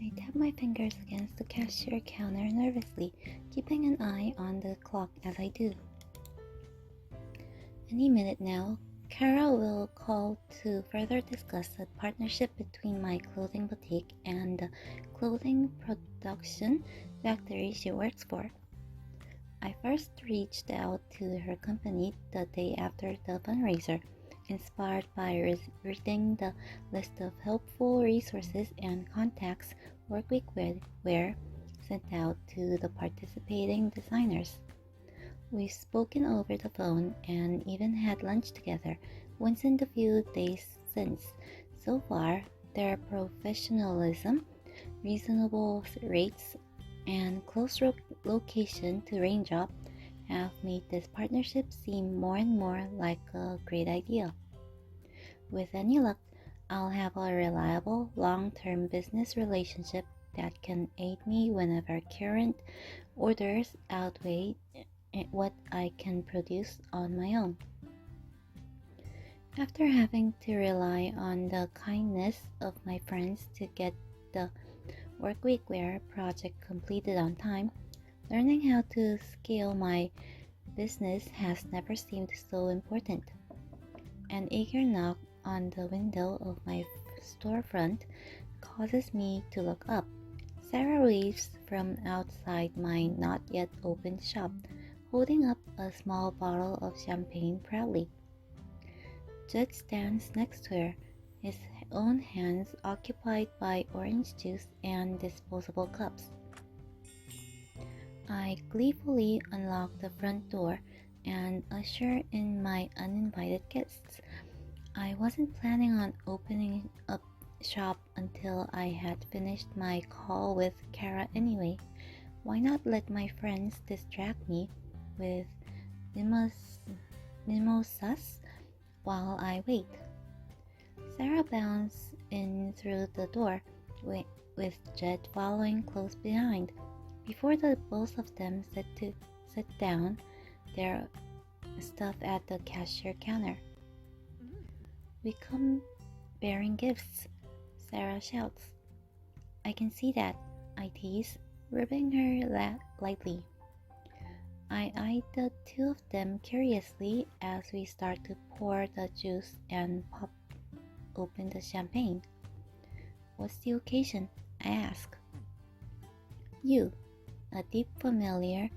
I tap my fingers against the cashier counter nervously, keeping an eye on the clock as I do. Any minute now, Kara will call to further discuss the partnership between my clothing boutique and the clothing production factory she works for. I first reached out to her company the day after the fundraiser, inspired by reading the list of helpful resources and contacts Workweek wear sent out to the participating designers. We've spoken over the phone and even had lunch together once in the few days since. So far, their professionalism, reasonable rates, and close location to Raindrop have made this partnership seem more and more like a great idea. With any luck, I'll have a reliable, long-term business relationship that can aid me whenever current orders outweigh what I can produce on my own. After having to rely on the kindness of my friends to get the Workweek Wear project completed on time, learning how to scale my business has never seemed so important. An eager knock on the window of my storefront causes me to look up. Sarah waves from outside my not yet opened shop, holding up a small bottle of champagne proudly. Judd stands next to her, his own hands occupied by orange juice and disposable cups. I gleefully unlock the front door and usher in my uninvited guests. I wasn't planning on opening up shop until I had finished my call with Kara anyway. Why not let my friends distract me with mimosas while I wait? Sarah bounds in through the door, with Jed following close behind. Before the both of them sit down their stuff at the cashier counter. "We come bearing gifts," Sarah shouts. "I can see that," I tease, rubbing her lightly. I eye the two of them curiously as we start to pour the juice and pop open the champagne. "What's the occasion?" I ask. "You," a deep familiar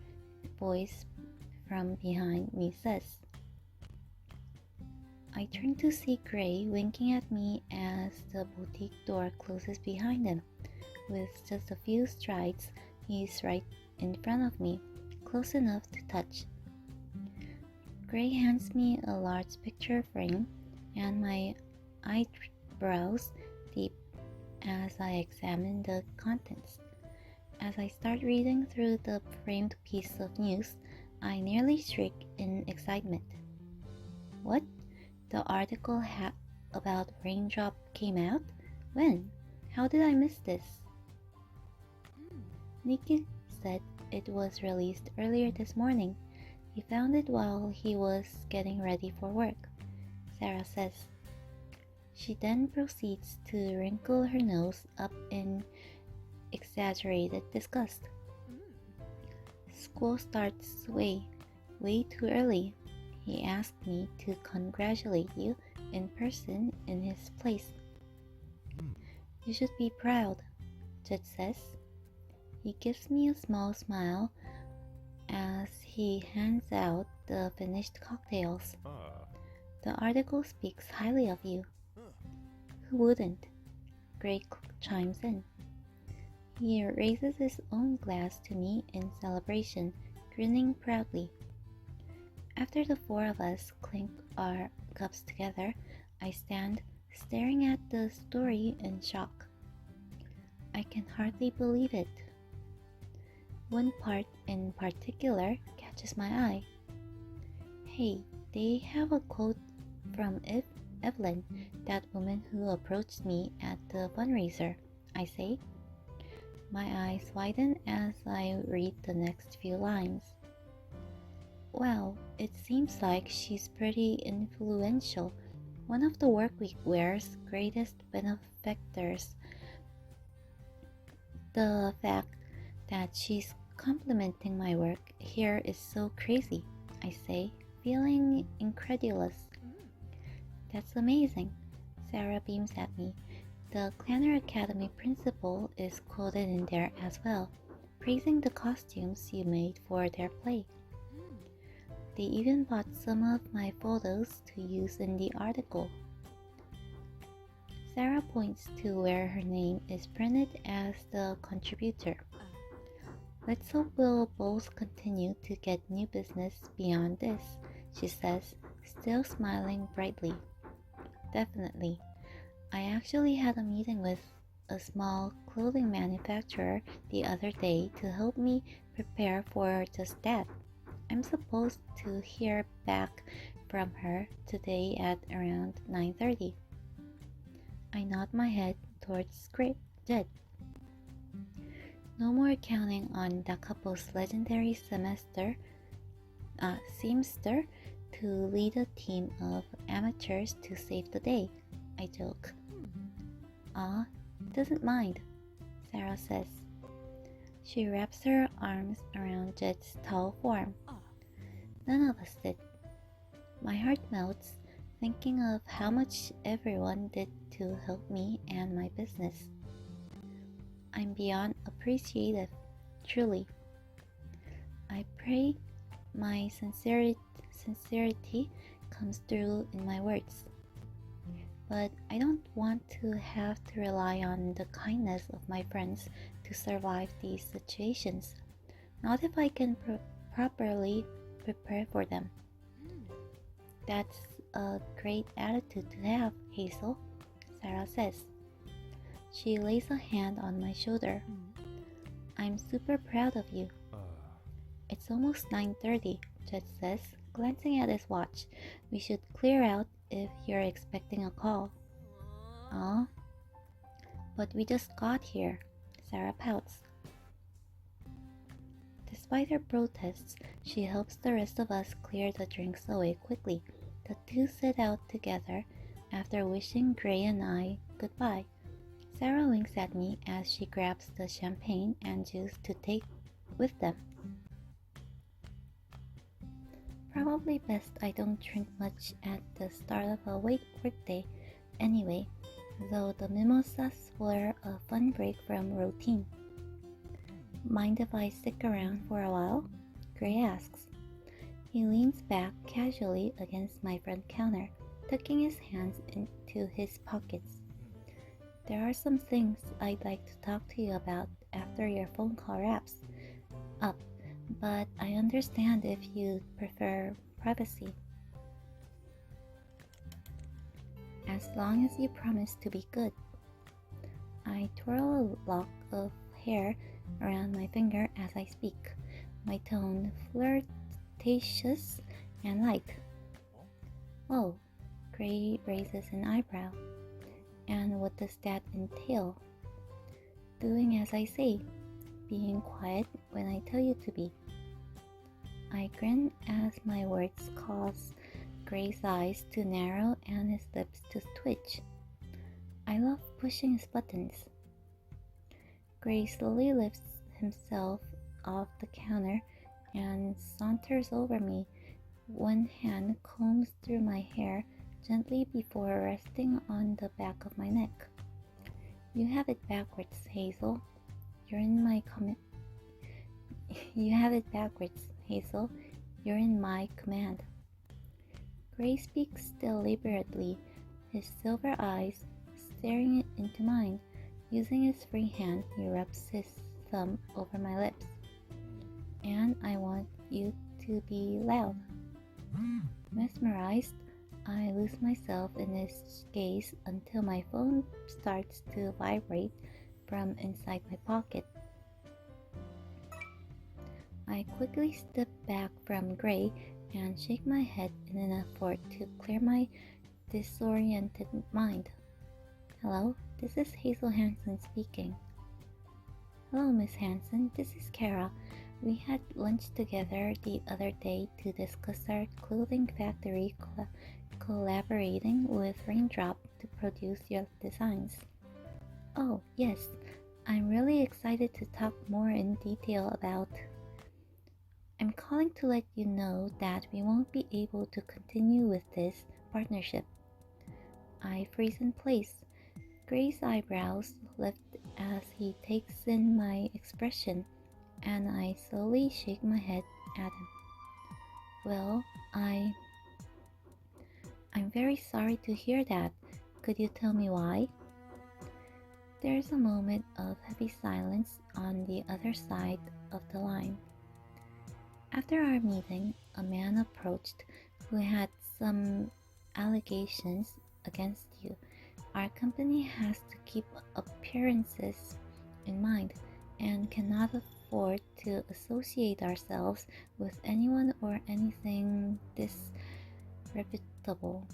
voice from behind me says. I turn to see Gray winking at me as the boutique door closes behind him. With just a few strides, he's right in front of me, close enough to touch. Gray hands me a large picture frame, and my eyebrows deep as I examine the contents. As I start reading through the framed piece of news, I nearly shriek in excitement. "What? The article about Raindrop came out? When? How did I miss this?" "Nicky said it was released earlier this morning. He found it while he was getting ready for work," Sarah says. She then proceeds to wrinkle her nose up in exaggerated disgust. "School starts way too early. He asked me to congratulate you in person in his place." "You should be proud," Jed says. He gives me a small smile as he hands out the finished cocktails. "The article speaks highly of you." "Who wouldn't?" Gray chimes in. He raises his own glass to me in celebration, grinning proudly. After the four of us clink our cups together, I stand staring at the story in shock. I can hardly believe it. One part in particular catches my eye. "Hey, they have a quote from Evelyn, that woman who approached me at the fundraiser," I say. My eyes widen as I read the next few lines. "Wow, it seems like she's pretty influential. One of the Workweek Wear's greatest benefactors. The fact that she's complimenting my work here is so crazy, I say, feeling incredulous. That's amazing. Sarah beams at me. The Clanner Academy principal is quoted in there as well, praising the costumes you made for their play. They even bought some of my photos to use in the article. Sarah points to where her name is printed as the contributor. Let's hope we'll both continue to get new business beyond this, she says, still smiling brightly. Definitely. I actually had a meeting with a small clothing manufacturer the other day to help me prepare for just that. I'm supposed to hear back from her today at around 9:30. I nod my head towards Jed. No more counting on the couple's legendary seamster to lead a team of amateurs to save the day, I joke. Doesn't mind, Sarah says. She wraps her arms around Jed's tall form. None of us did. My heart melts thinking of how much everyone did to help me and my business. I'm beyond appreciative, truly. I pray my sincerity comes through in my words. But I don't want to have to rely on the kindness of my friends to survive these situations, not if I can properly prepare for them. That's a great attitude to have, Hazel, Sarah says. She lays a hand on my shoulder. I'm super proud of you. It's almost 9:30, Jed says, glancing at his watch. We should clear out if you're expecting a call. But we just got here, Sarah pouts. Despite her protests, she helps the rest of us clear the drinks away quickly. The two sit out together after wishing Gray and I goodbye. Sarah winks at me as she grabs the champagne and juice to take with them. Probably best I don't drink much at the start of a workday anyway, though the mimosas were a fun break from routine. Mind if I stick around for a while? Gray asks. He leans back casually against my front counter, tucking his hands into his pockets. There are some things I'd like to talk to you about after your phone call wraps up, but I understand if you prefer privacy. As long as you promise to be good. I twirl a lock of hair around my finger as I speak, my tone flirtatious and light. Oh, Gray raises an eyebrow. And what does that entail? Doing as I say, being quiet when I tell you to be. I grin as my words cause Gray's eyes to narrow and his lips to twitch. I love pushing his buttons. Gray slowly lifts himself off the counter and saunters over me. One hand combs through my hair gently before resting on the back of my neck. You have it backwards, Hazel. You're in my You have it backwards, Hazel. You're in my command. Gray speaks deliberately, his silver eyes staring into mine. Using his free hand, he rubs his thumb over my lips. And I want you to be loud. Mesmerized, I lose myself in his gaze until my phone starts to vibrate from inside my pocket. I quickly step back from Gray and shake my head in an effort to clear my disoriented mind. Hello, this is Hazel Hansen speaking. Hello, Miss Hansen, this is Kara. We had lunch together the other day to discuss our clothing factory collaborating with Raindrop to produce your designs. Oh, yes, I'm really excited to talk more in detail about. I'm calling to let you know that we won't be able to continue with this partnership. I freeze in place. Gray's eyebrows lift as he takes in my expression, and I slowly shake my head at him. Well, I'm very sorry to hear that. Could you tell me why? There's a moment of heavy silence on the other side of the line. After our meeting, a man approached who had some allegations against you. Our company has to keep appearances in mind and cannot afford to associate ourselves with anyone or anything disreputable.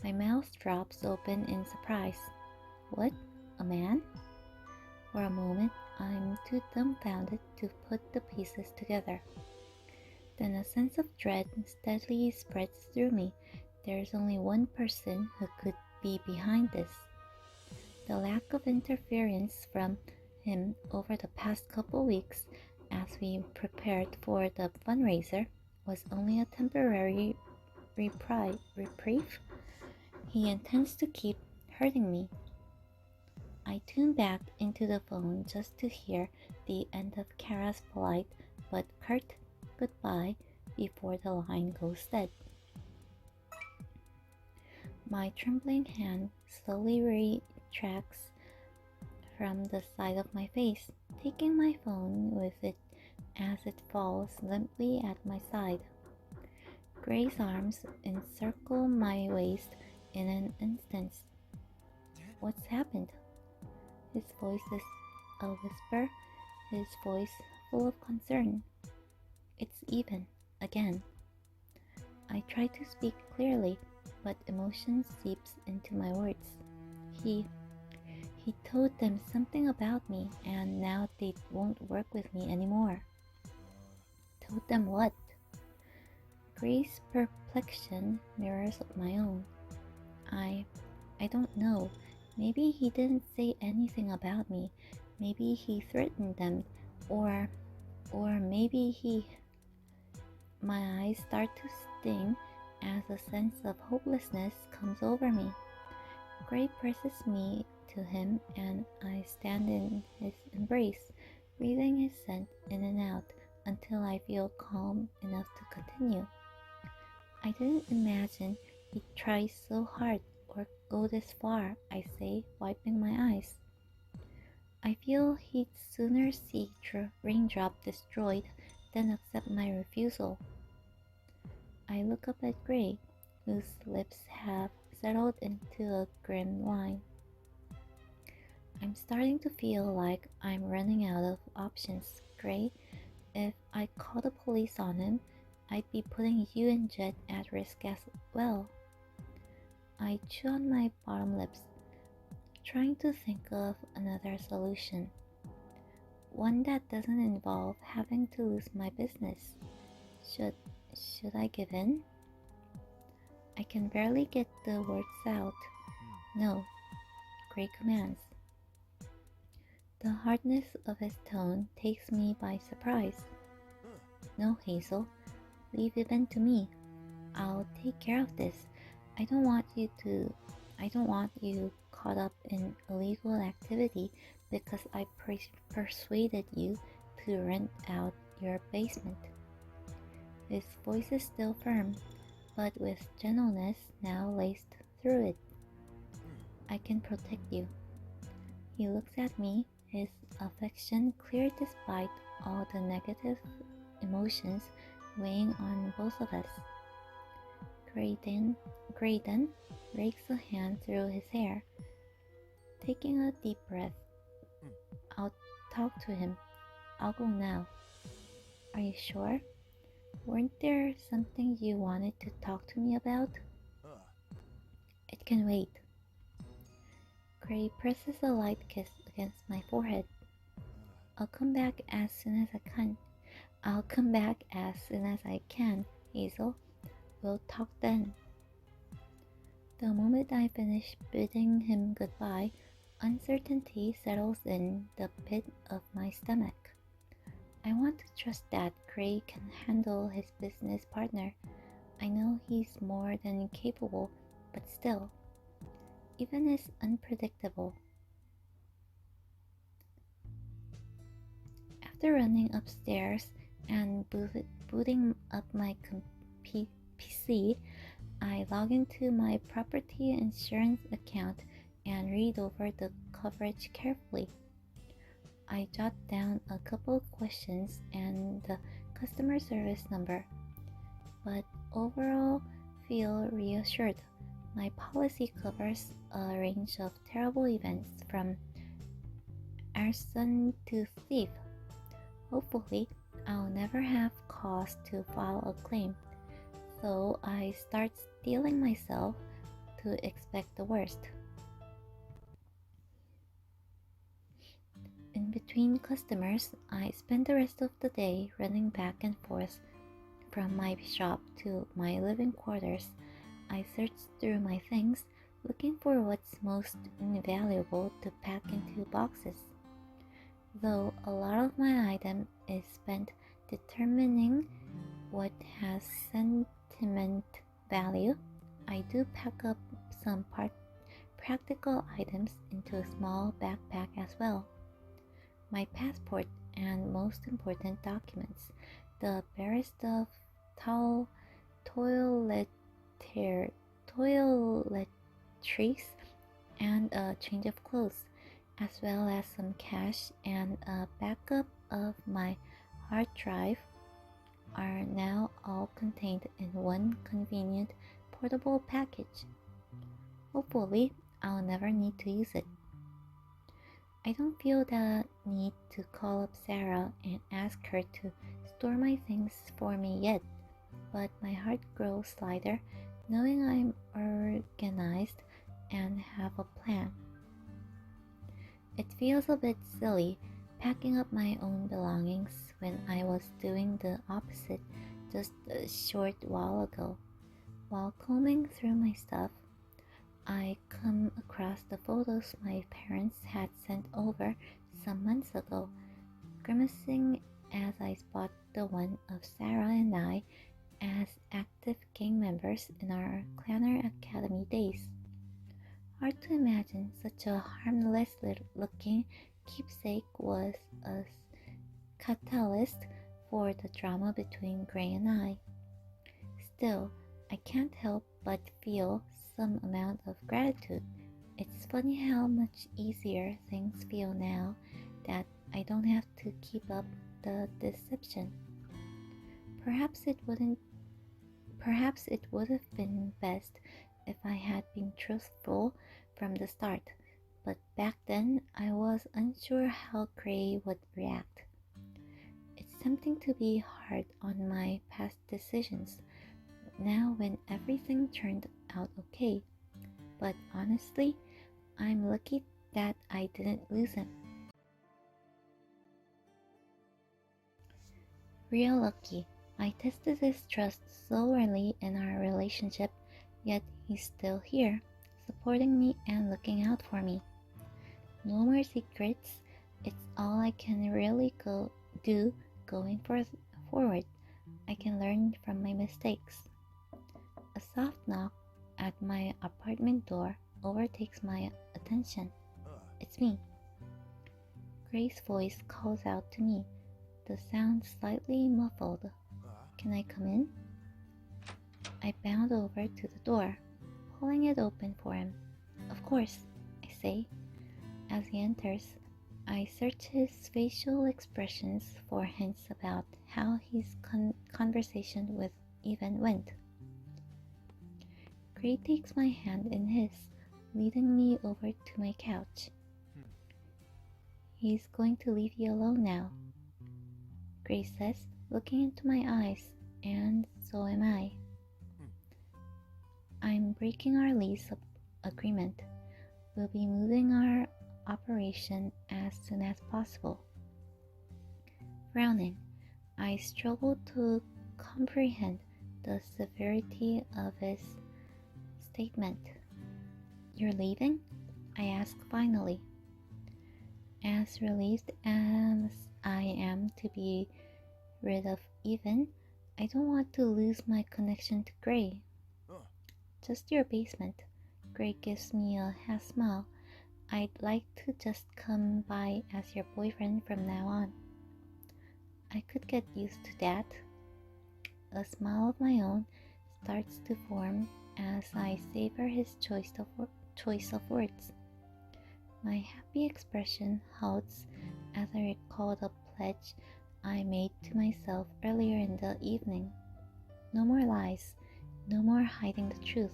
My mouth drops open in surprise. What? A man? For a moment, I'm too dumbfounded to put the pieces together. Then a sense of dread steadily spreads through me. There's only one person who could be behind this. The lack of interference from him over the past couple weeks as we prepared for the fundraiser was only a temporary reprieve. He intends to keep hurting me. I tune back into the phone just to hear the end of Kara's polite but curt goodbye before the line goes dead. My trembling hand slowly retracts from the side of my face, taking my phone with it as it falls limply at my side. Gray's arms encircle my waist in an instant. What's happened? His voice is a whisper, his voice full of concern. It's even, again. I try to speak clearly, but emotion seeps into my words. He told them something about me, and now they won't work with me anymore. Told them what? Gray's perplexion mirrors my own. I don't know. Maybe he didn't say anything about me. Maybe he threatened them, or maybe he. My eyes start to sting as a sense of hopelessness comes over me. Gray presses me to him, and I stand in his embrace, breathing his scent in and out until I feel calm enough to continue. I didn't imagine he'd try so hard or go this far, I say, wiping my eyes. I feel he'd sooner see Raindrop destroyed than accept my refusal. I look up at Gray, whose lips have settled into a grim line. I'm starting to feel like I'm running out of options, Gray. If I call the police on him, I'd be putting you and Jet at risk as well. I chew on my bottom lips, trying to think of another solution. One that doesn't involve having to lose my business. Should I give in? I can barely get the words out. No, Gray commands. The hardness of his tone takes me by surprise. No, Hazel, leave it to me. I'll take care of this. I don't want you caught up in illegal activity because I persuaded you to rent out your basement. His voice is still firm, but with gentleness now laced through it. I can protect you. He looks at me, his affection clear despite all the negative emotions weighing on both of us. Graydon rakes a hand through his hair, taking a deep breath. I'll talk to him. I'll go now. Are you sure? Weren't there something you wanted to talk to me about? It can wait. Gray presses a light kiss against my forehead. I'll come back as soon as I can, Hazel. We'll talk then. The moment I finish bidding him goodbye, Uncertainty settles in the pit of my stomach. I want to trust that Gray can handle his business partner. I know he's more than capable, but still, even as unpredictable. After running upstairs and booting up my PC, I log into my property insurance account and read over the coverage carefully. I jot down a couple questions and the customer service number, but overall feel reassured. My policy covers a range of terrible events from arson to thief. Hopefully, I'll never have cause to file a claim, so I start steeling myself to expect the worst. In between customers, I spend the rest of the day running back and forth from my shop to my living quarters. I search through my things, looking for what's most invaluable to pack into boxes. Though a lot of my item is spent determining what has sentiment value, I do pack up some practical items into a small backpack as well. My passport and most important documents, the barest of toiletries, and a change of clothes, as well as some cash and a backup of my hard drive, are now all contained in one convenient portable package. Hopefully, I'll never need to use it. I don't feel the need to call up Sarah and ask her to store my things for me yet, but my heart grows lighter knowing I'm organized and have a plan. It feels a bit silly packing up my own belongings when I was doing the opposite just a short while ago. While combing through my stuff, I come across the photos my parents had sent over some months ago, grimacing as I spot the one of Sarah and I as active gang members in our Clanner Academy days. Hard to imagine such a harmless looking keepsake was a catalyst for the drama between Gray and I. Still, I can't help but feel some amount of gratitude. It's funny how much easier things feel now that I don't have to keep up the deception. Perhaps it would have been best if I had been truthful from the start, but back then I was unsure how Gray would react. It's tempting to be hard on my past decisions now when everything turned out okay, but honestly, I'm lucky that I didn't lose him. Real lucky. I tested his trust so early in our relationship, yet he's still here, supporting me and looking out for me. No more secrets. It's all I can really do going forward. I can learn from my mistakes. A soft knock at my apartment door overtakes my attention. It's me. Gray's voice calls out to me, the sound slightly muffled. Can I come in? I bound over to the door, pulling it open for him. Of course, I say. As he enters, I search his facial expressions for hints about how his conversation with Evan went. Gray takes my hand in his, leading me over to my couch. He's going to leave you alone now, Gray says, looking into my eyes, and so am I. I'm breaking our lease agreement. We'll be moving our operation as soon as possible. Frowning, I struggle to comprehend the severity of his statement. You're leaving? I ask finally. As relieved as I am to be rid of Even, I don't want to lose my connection to Gray. Just your basement. Gray gives me a half smile. I'd like to just come by as your boyfriend from now on. I could get used to that. A smile of my own starts to form as I savor his choice of words. My happy expression halts as I recall the pledge I made to myself earlier in the evening. No more lies, no more hiding the truth.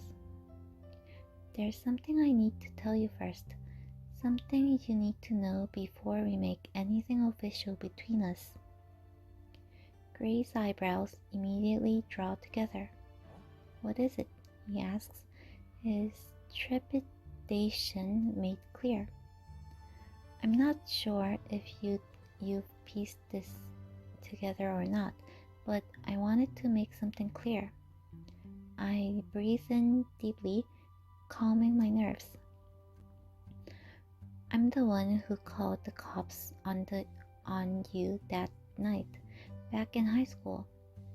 There's something I need to tell you first, something you need to know before we make anything official between us. Gray's eyebrows immediately draw together. What is it? He asks, his trepidation made clear. I'm not sure if you've pieced this together or not, but I wanted to make something clear. I breathe in deeply, calming my nerves. I'm the one who called the cops on you that night. Back in high school,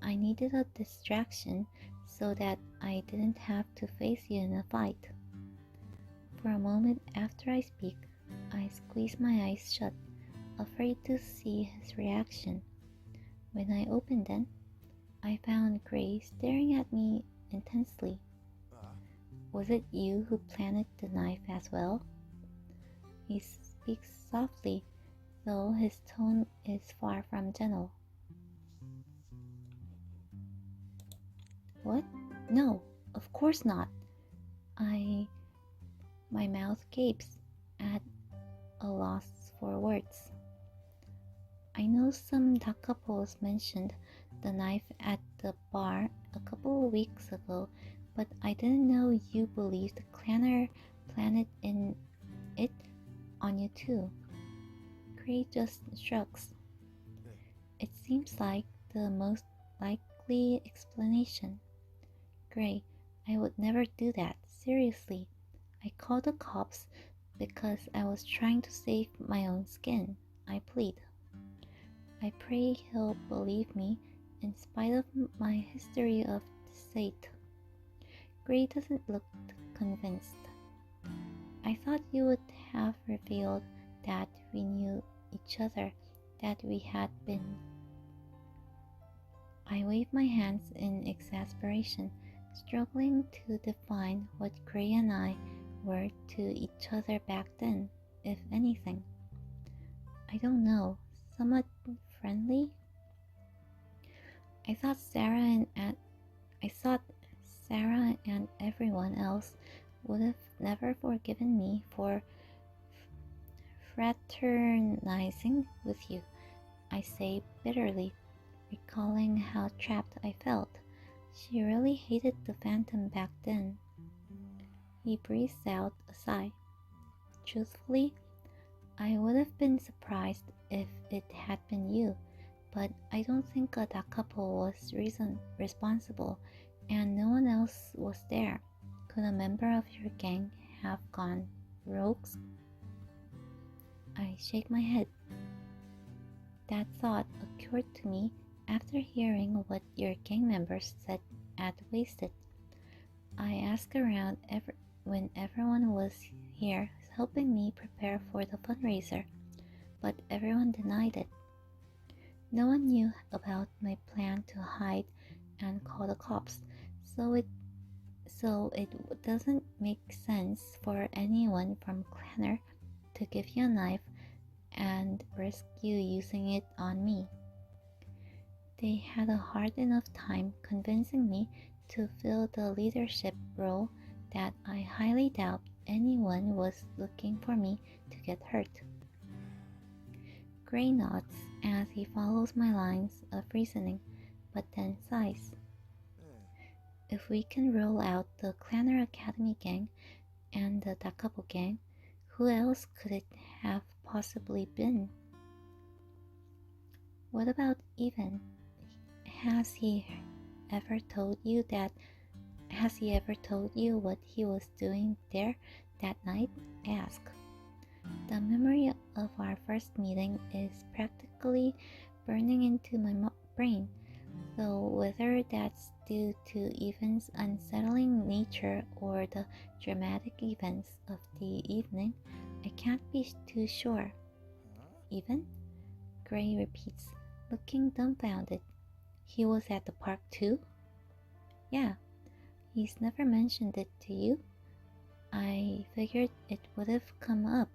I needed a distraction so that I didn't have to face you in a fight. For a moment after I speak, I squeeze my eyes shut, afraid to see his reaction. When I opened them, I found Gray staring at me intensely. Was it you who planted the knife as well? He speaks softly, though his tone is far from gentle. What? No, of course not. My mouth gapes at a loss for words. I know some couples mentioned the knife at the bar a couple of weeks ago, but I didn't know you believed the clanner planted in it on you too. Gray just shrugs. It seems like the most likely explanation. Gray, I would never do that, seriously. I called the cops because I was trying to save my own skin, I plead. I pray he'll believe me in spite of my history of deceit. Gray doesn't look convinced. I thought you would have revealed that we knew each other, that we had been. I wave my hands in exasperation, struggling to define what Gray and I were to each other back then, if anything. I don't know, somewhat friendly? I thought Sarah and everyone else would have never forgiven me for fraternizing with you, I say bitterly, recalling how trapped I felt. She really hated the Phantom back then. He breathes out a sigh. Truthfully, I would have been surprised if it had been you, but I don't think that couple was responsible, and no one else was there. Could a member of your gang have gone rogue? I shake my head. That thought occurred to me after hearing what your gang members said at Wasted. I asked around when everyone was here helping me prepare for the fundraiser, but everyone denied it. No one knew about my plan to hide and call the cops, so it doesn't make sense for anyone from Clanner to give you a knife and risk you using it on me. They had a hard enough time convincing me to fill the leadership role that I highly doubt anyone was looking for me to get hurt. Gray nods as he follows my lines of reasoning, but then sighs. If we can roll out the Clanner Academy gang and the Dakapo gang, who else could it have possibly been? What about Even? Has he ever told you what he was doing there that night? I ask. The memory of our first meeting is practically burning into my brain, though whether that's due to Evan's unsettling nature or the dramatic events of the evening, I can't be too sure. Evan? Gray repeats, looking dumbfounded. He was at the park too? Yeah, he's never mentioned it to you. I figured it would have come up,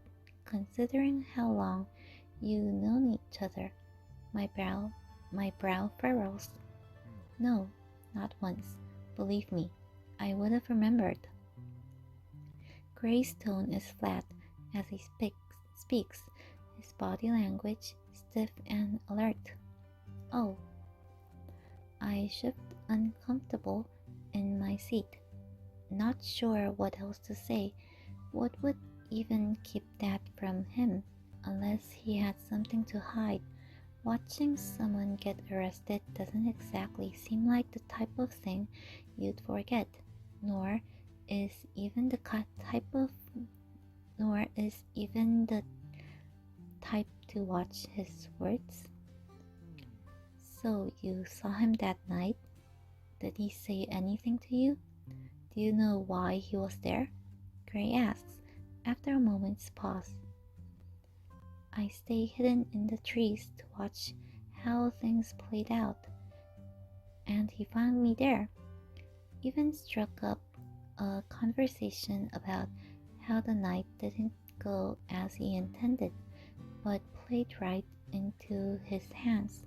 considering how long you known each other. My brow furrows. No, not once. Believe me, I would have remembered. Gray's tone is flat as he speaks, his body language stiff and alert. Oh, I shift uncomfortable in my seat, not sure what else to say. What would even keep that from him, unless he had something to hide? Watching someone get arrested doesn't exactly seem like the type of thing you'd forget, nor is even the type to watch his words. So you saw him that night? Did he say anything to you? Do you know why he was there? Gray asks, after a moment's pause. I stay hidden in the trees to watch how things played out, and he found me there. Even struck up a conversation about how the night didn't go as he intended, but played right into his hands.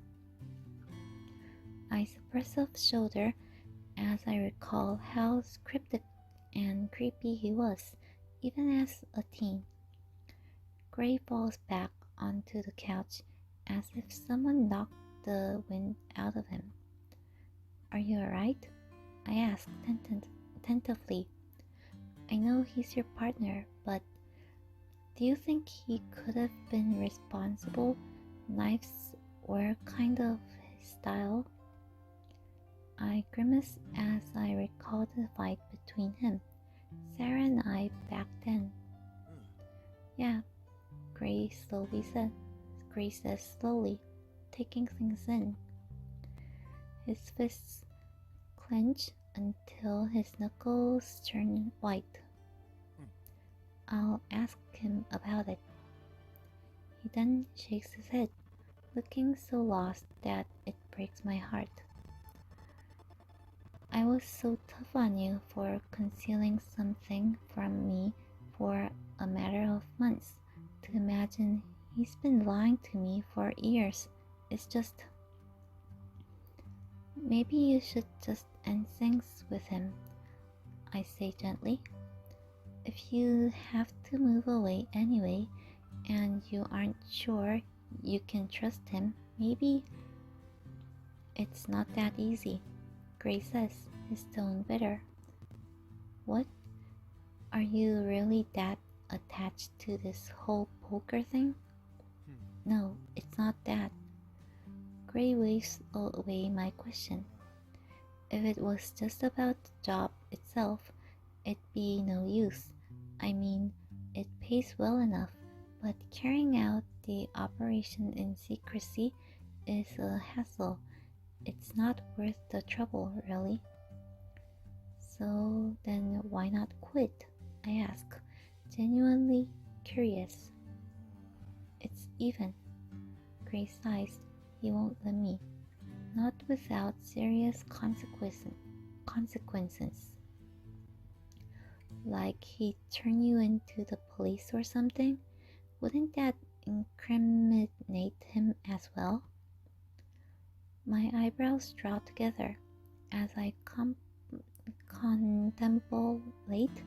I suppress a shoulder as I recall how cryptic and creepy he was, even as a teen. Gray falls back onto the couch as if someone knocked the wind out of him. Are you alright? I ask tentatively. I know he's your partner, but do you think he could have been responsible? Knives were kind of his style. I grimace as I recall the fight between him, Sarah and I back then. Yeah, Gray says slowly, taking things in. His fists clench until his knuckles turn white. I'll ask him about it. He then shakes his head, looking so lost that it breaks my heart. I was so tough on you for concealing something from me for a matter of months. To imagine he's been lying to me for years is just... Maybe you should just end things with him, I say gently. If you have to move away anyway, and you aren't sure you can trust him, maybe... It's not that easy, Gray says, his tone bitter. What? Are you really that attached to this whole poker thing? No, it's not that. Gray waves away my question. If it was just about the job itself, it'd be no use. I mean, it pays well enough, but carrying out the operation in secrecy is a hassle. It's not worth the trouble, really. So then why not quit? I ask, genuinely curious. It's even. Gray sighs. He won't let me. Not without serious consequences. Like he'd turn you into the police or something? Wouldn't that incriminate him as well? My eyebrows draw together as I contemplate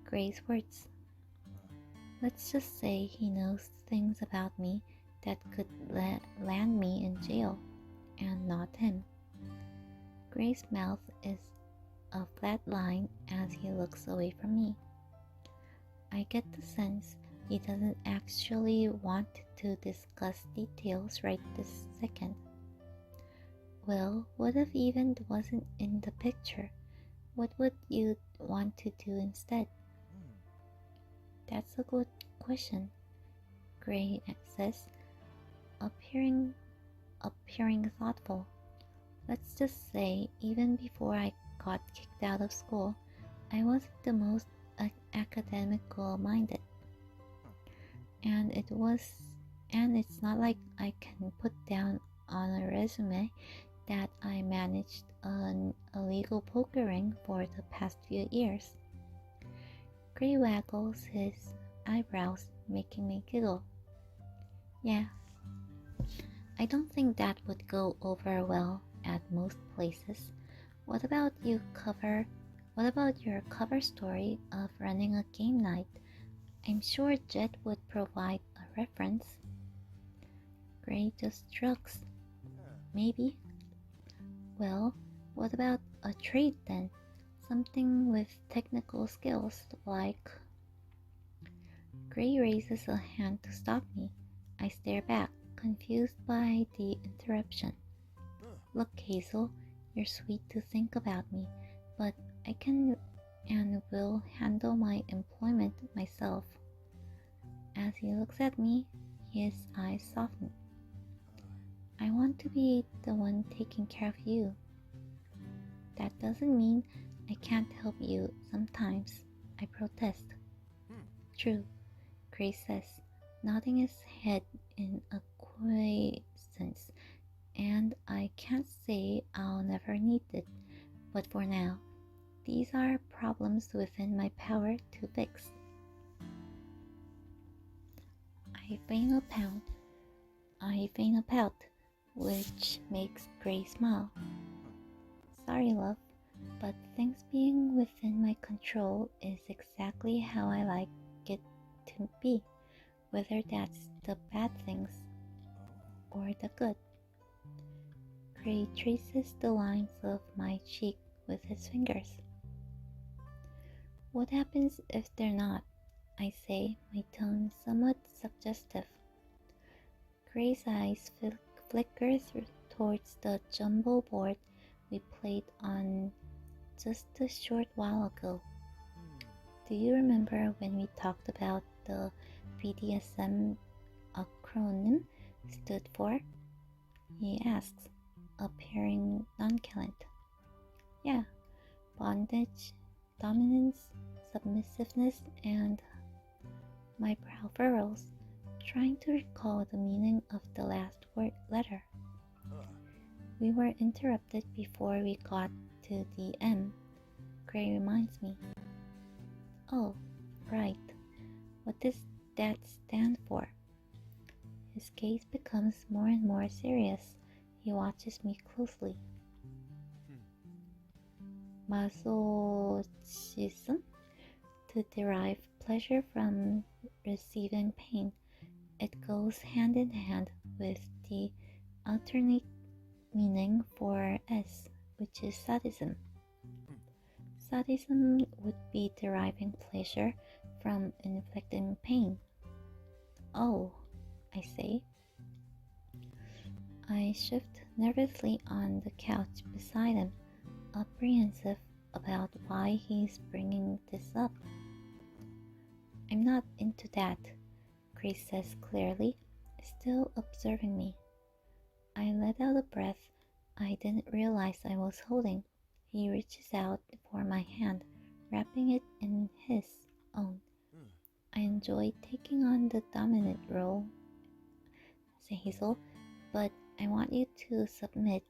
Gray's words. Let's just say he knows things about me that could land me in jail, and not him. Gray's mouth is a flat line as he looks away from me. I get the sense he doesn't actually want to discuss details right this second. Well, what if Even wasn't in the picture? What would you want to do instead? That's a good question. Gray says, appearing thoughtful. Let's just say, even before I got kicked out of school, I wasn't the most academical minded, and it's not like I can put down on a resume that I managed an illegal poker ring for the past few years. Gray waggles his eyebrows, making me giggle. Yeah, I don't think that would go over well at most places. What about your cover story of running a game night? I'm sure Jet would provide a reference. Gray just shrugs. Maybe. Well, what about a trade then? Something with technical skills like... Gray raises a hand to stop me. I stare back, confused by the interruption. Look, Hazel, you're sweet to think about me, but I can and will handle my employment myself. As he looks at me, his eyes soften. I want to be the one taking care of you. That doesn't mean I can't help you sometimes, I protest. True, Grace says, nodding his head in acquiescence, and I can't say I'll never need it, but for now, these are problems within my power to fix. I feign a pout, which makes Gray smile. Sorry, love, but things being within my control is exactly how I like it to be, whether that's the bad things or the good. Gray traces the lines of my cheek with his fingers. What happens if they're not? I say, my tone somewhat suggestive. Gray's eyes flicker towards the jumbo board we played on just a short while ago. Do you remember when we talked about the BDSM acronym stood for? He asks, appearing nonchalant. Yeah, bondage, dominance, submissiveness, and... My brow furrows, trying to recall the meaning of the last letter. We were interrupted before we got to the M. Gray reminds me. Oh, right. What does that stand for? His gaze becomes more and more serious. He watches me closely. Masochism? To derive pleasure from receiving pain. It goes hand in hand with the alternate meaning for S, which is sadism. Sadism would be deriving pleasure from inflicting pain. Oh, I say. I shift nervously on the couch beside him, apprehensive about why he's bringing this up. I'm not into that, Grace says clearly, still observing me. I let out a breath I didn't realize I was holding. He reaches out for my hand, wrapping it in his own. I enjoy taking on the dominant role, says Hazel, but I want you to submit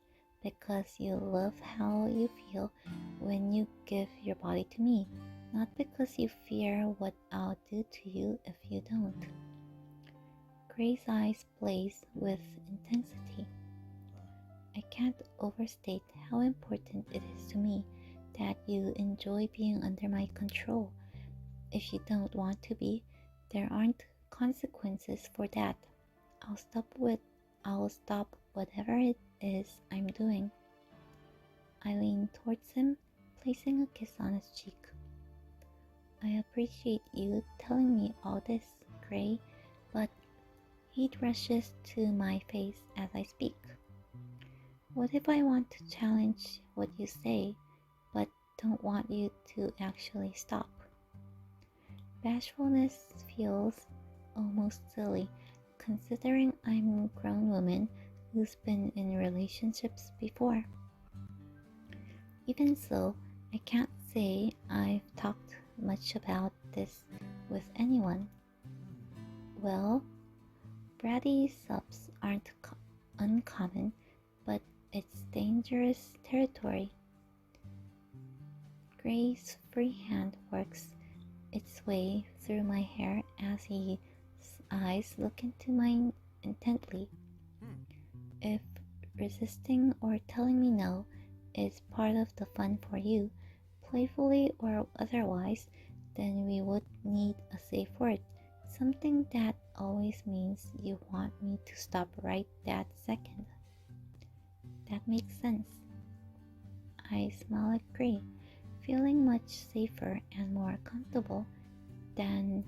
because you love how you feel when you give your body to me, not because you fear what I'll do to you if you don't. Gray's eyes blaze with intensity. I can't overstate how important it is to me that you enjoy being under my control. If you don't want to be, there aren't consequences for that. I'll stop whatever it is I'm doing. I lean towards him, placing a kiss on his cheek. I appreciate you telling me all this, Gray, but he rushes to my face as I speak. What if I want to challenge what you say, but don't want you to actually stop? Bashfulness feels almost silly, considering I'm a grown woman who's been in relationships before. Even so, I can't say I've talked much about this with anyone. Well, bratty subs aren't uncommon, but it's dangerous territory. Gray's free hand works its way through my hair as his eyes look into mine intently. If resisting or telling me no is part of the fun for you, playfully or otherwise, then we would need a safe word, something that always means you want me to stop right that second. That makes sense. I smile at Gray, feeling much safer and more comfortable than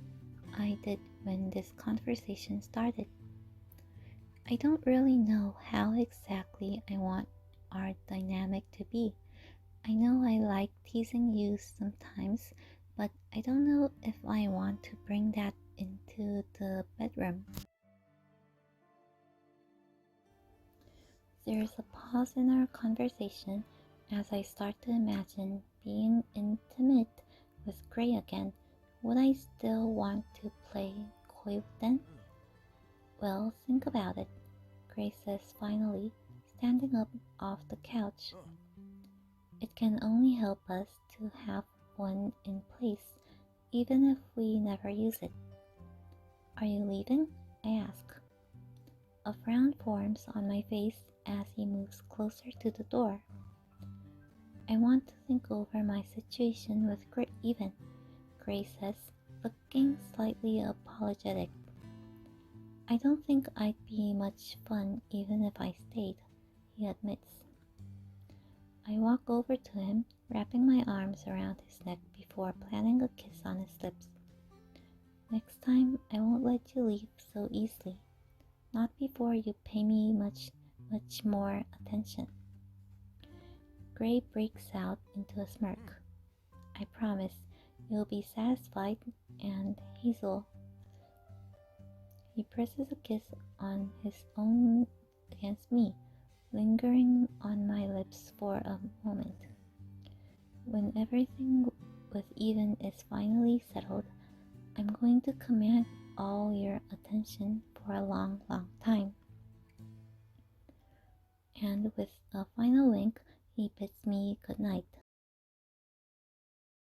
I did when this conversation started. I don't really know how exactly I want our dynamic to be. I know I like teasing you sometimes, but I don't know if I want to bring that into the bedroom. There's a pause in our conversation as I start to imagine being intimate with Gray again. Would I still want to play coy then? Well, think about it, Gray says finally, standing up off the couch. It can only help us to have one in place, even if we never use it. Are you leaving? I ask. A frown forms on my face as he moves closer to the door. I want to think over my situation with Gray says, looking slightly apologetic. I don't think I'd be much fun even if I stayed, he admits. I walk over to him, wrapping my arms around his neck before planting a kiss on his lips. Next time, I won't let you leave so easily. Not before you pay me much more attention. Gray breaks out into a smirk. I promise you'll be satisfied, and Hazel. He presses a kiss on his own against me, lingering on my lips for a moment. When everything with Even is finally settled, I'm going to command all your attention for a long, long time. And with a final wink, he bids me good night.